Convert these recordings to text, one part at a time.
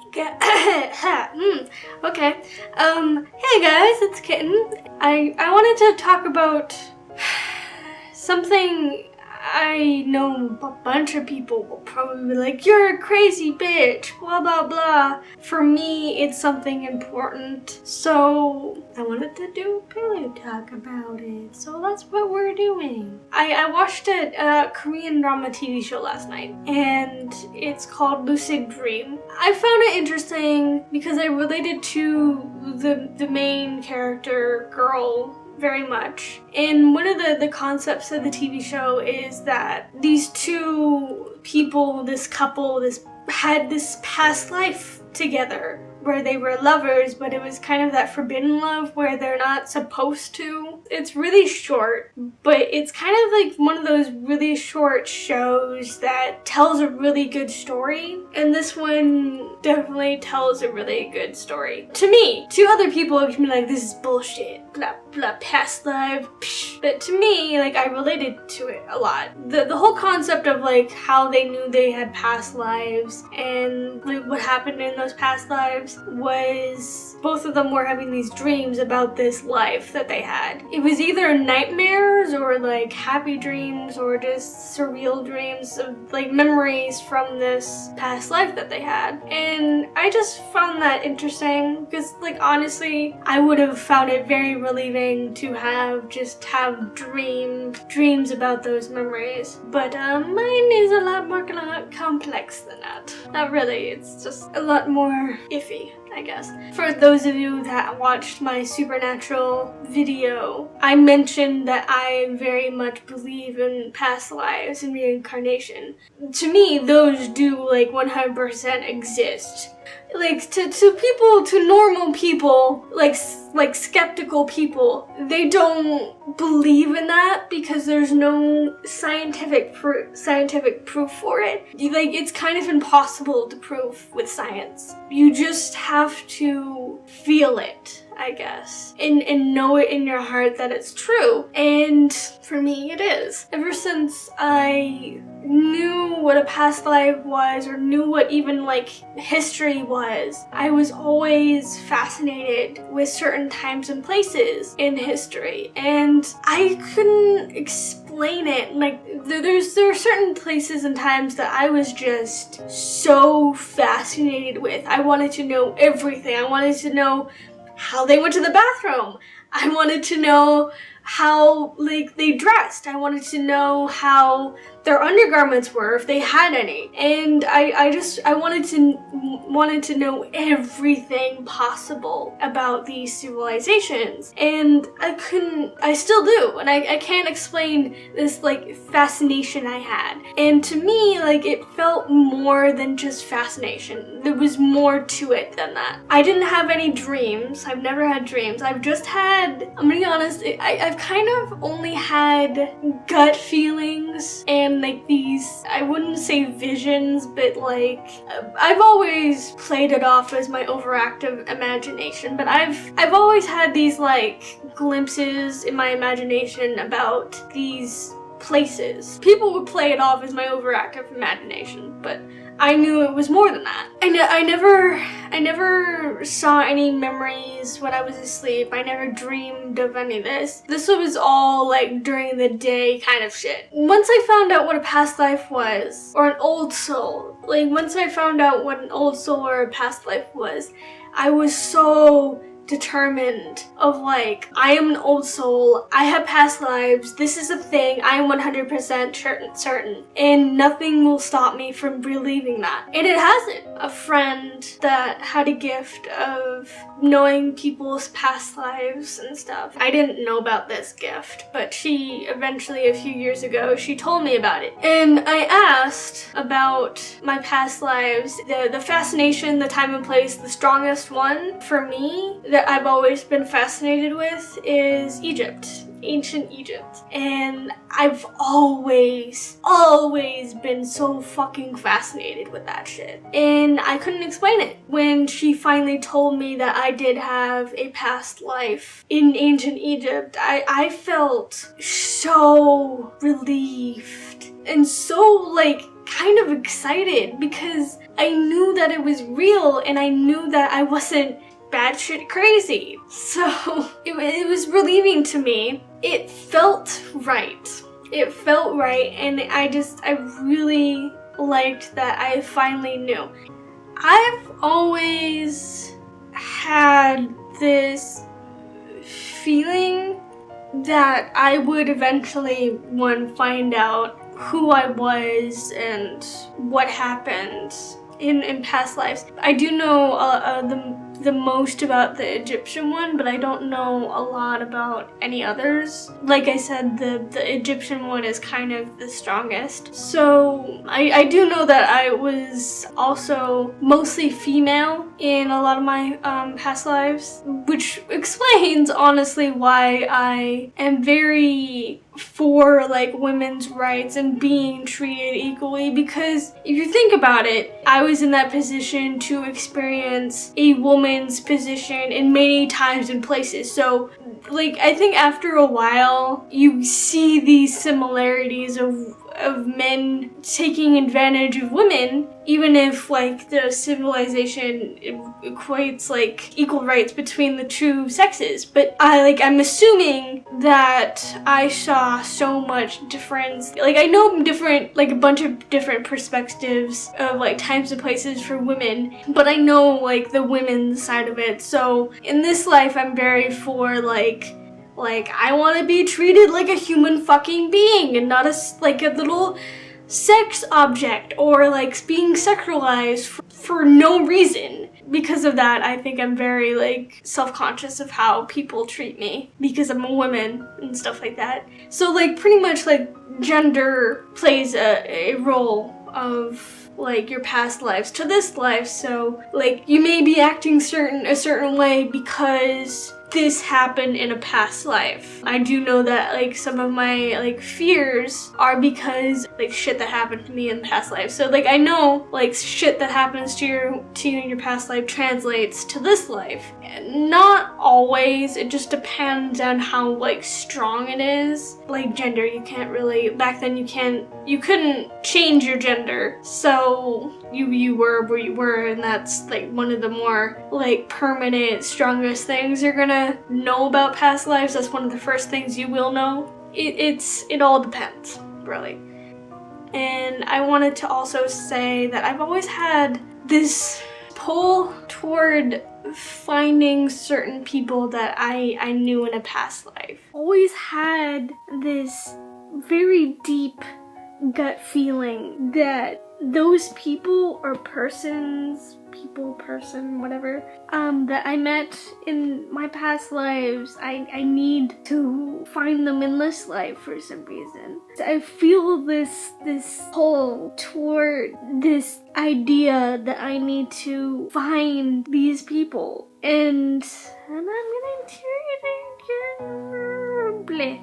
Okay. Hey guys, it's Kitten. I wanted to talk about something I know a bunch of people will probably be like, you're a crazy bitch, blah blah blah. For me, it's something important, so I wanted to do a pillow talk about it, so that's what we're doing. I watched a Korean drama TV show last night, and it's called Lucid Dream. I found it interesting because I related to the main character, girl, very much. And one of the concepts of the TV show is that these two people, this couple, had this past life together where they were lovers, but it was kind of that forbidden love where they're not supposed to. It's really short, but it's kind of like one of those really short shows that tells a really good story, and this one definitely tells a really good story. To me, to other people it can be like, this is bullshit, blah blah, past life, psh. But to me, like, I related to it a lot. The whole concept of like how they knew they had past lives and like what happened in those past lives was both of them were having these dreams about this life that they had. It was either nightmares or like happy dreams or just surreal dreams of like memories from this past life that they had. And I just found that interesting because, like, honestly, I would have found it very relieving to have dreams about those memories. But mine is a lot more complex than that. Not really, it's just a lot more iffy, I guess. For those of you that watched my supernatural video, I mentioned that I very much believe in past lives and reincarnation. To me, those do like 100% exist. Like, to people, to normal people, like skeptical people, they don't believe in that because there's no scientific proof for it. Like, it's kind of impossible to prove with science. You just have to feel it, I guess, and know it in your heart that it's true. And for me, it is. Ever since I knew what a past life was, or knew what even like history was, I was always fascinated with certain times and places in history, and I couldn't explain it. Like, there are certain places and times that I was just so fascinated with. I wanted to know everything. I wanted to know how they went to the bathroom. I wanted to know how, like, they dressed. I wanted to know how their undergarments were, if they had any. And I wanted to know everything possible about these civilizations. And I still do, and I can't explain this, like, fascination I had. And to me, like, it felt more than just fascination. There was more to it than that. I didn't have any dreams. I've never had dreams. I've just had, I'm gonna be honest, I've kind of only had gut feelings and like these, I wouldn't say visions, but like, I've always played it off as my overactive imagination, but I've always had these like glimpses in my imagination about these places. People would play it off as my overactive imagination, but I knew it was more than that. I never saw any memories when I was asleep. I never dreamed of any of this. This was all like during the day kind of shit. Once I found out what a past life was, or an old soul, like once I found out what an old soul or a past life was, I was so determined of like, I am an old soul, I have past lives, this is a thing, I am 100% certain, and nothing will stop me from believing that. And it hasn't. A friend that had a gift of knowing people's past lives and stuff. I didn't know about this gift, but she eventually, a few years ago, she told me about it. And I asked about my past lives. The fascination, the time and place, the strongest one for me that I've always been fascinated with is Egypt. Ancient Egypt. And I've always been so fucking fascinated with that shit. And I couldn't explain it. When she finally told me that I did have a past life in ancient Egypt, I felt so relieved and so like kind of excited because I knew that it was real and I knew that I wasn't batshit crazy. So it was relieving to me. It felt right. It felt right, and I really liked that I finally knew. I've always had this feeling that I would eventually, find out who I was and what happened in past lives. I do know the most about the Egyptian one, but I don't know a lot about any others. Like I said, the Egyptian one is kind of the strongest. So I do know that I was also mostly female in a lot of my past lives, which explains honestly why I am very for like women's rights and being treated equally, because if you think about it, I was in that position to experience a woman's position in many times and places. So like I think after a while you see these similarities of men taking advantage of women, even if like the civilization equates like equal rights between the two sexes. But I'm assuming that I saw so much difference. Like I know different, like a bunch of different perspectives of like times and places for women, but I know like the women's side of it. So in this life I'm very for like I want to be treated like a human fucking being and not a little sex object or like being sexualized for no reason. Because of that, I think I'm very like self-conscious of how people treat me because I'm a woman and stuff like that. So like pretty much like gender plays a role of like your past lives to this life. So like you may be acting a certain way because this happened in a past life. I do know that like some of my like fears are because like shit that happened to me in past life. So like I know like shit that happens to you in your past life translates to this life. And not always, it just depends on how like strong it is. Like gender, you can't really, back then you couldn't change your gender. So you were where you were, and that's like one of the more like permanent, strongest things you're gonna know about past lives. That's one of the first things you will know. It all depends, really. And I wanted to also say that I've always had this pull toward finding certain people that I knew in a past life. Always had this very deep gut feeling that those people or whatever, that I met in my past lives, I need to find them in this life for some reason. I feel this pull toward this idea that I need to find these people. And I'm gonna tear again.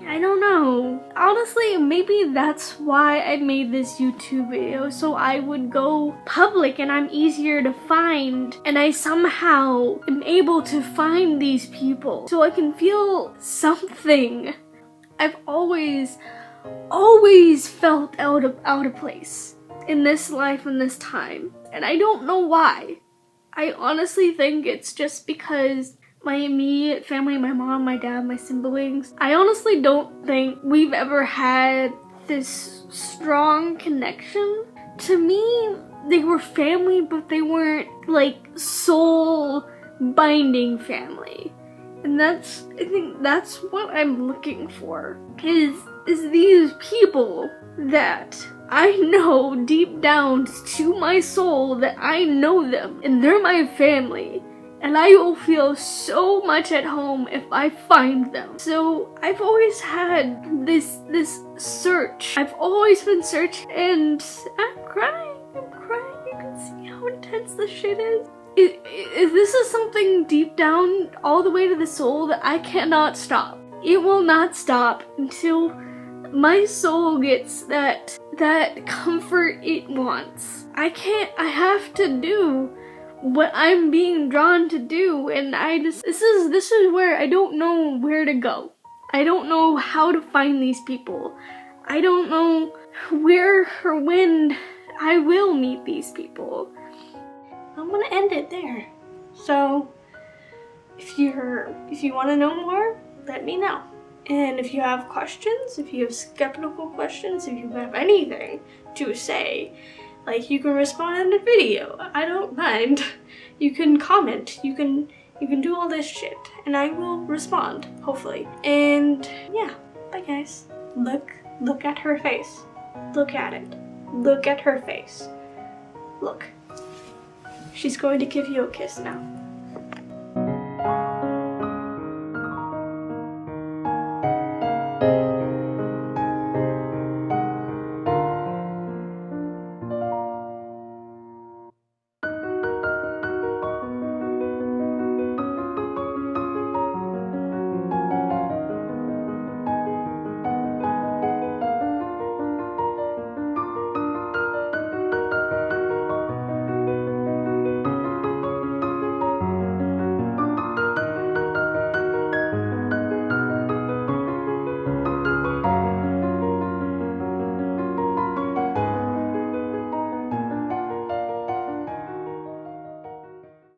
I don't know. Honestly, maybe that's why I made this YouTube video, so I would go public and I'm easier to find, and I somehow am able to find these people so I can feel something. I've always felt out of place in this life and this time, and I don't know why. I honestly think it's just because my immediate family, my mom, my dad, my siblings, I honestly don't think we've ever had this strong connection. To me, they were family, but they weren't like soul binding family. And I think that's what I'm looking for, is these people that I know deep down to my soul that I know them and they're my family. And I will feel so much at home if I find them. So I've always had this search. I've always been searching, and I'm crying. You can see how intense this shit is. If this is something deep down, all the way to the soul, that I cannot stop. It will not stop until my soul gets that comfort it wants. I have to do what I'm being drawn to do, and this is where I don't know where to go. I don't know how to find these people. I don't know where or when I will meet these people. I'm gonna end it there. So if you want to know more, let me know. And if you have questions, if you have skeptical questions, if you have anything to say, like, you can respond in a video. I don't mind. You can comment. You can do all this shit, and I will respond, hopefully. And yeah, bye guys. Look at her face. Look at it. Look at her face. Look. She's going to give you a kiss now.